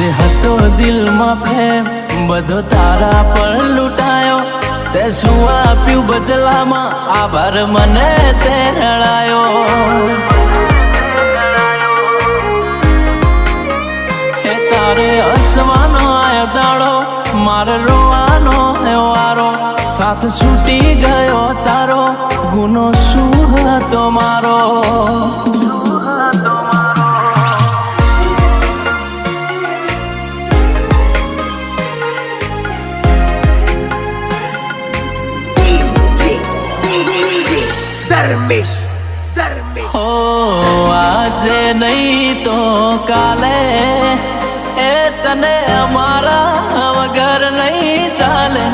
જે હતો દિલમાં પ્રેમ બધો તારા પર લૂંટાયો, તે શું આપ્યું બદલામાં આભાર મને તે રડાયો। હે તારે હસવાનો આયો દાડો, મારે રોવાનો વારો, સાથ છૂટી ગયો તારો, ગુનો શું હતો મારો। हो आज नहीं तो काले ए तने हमारा वगर नहीं चाले।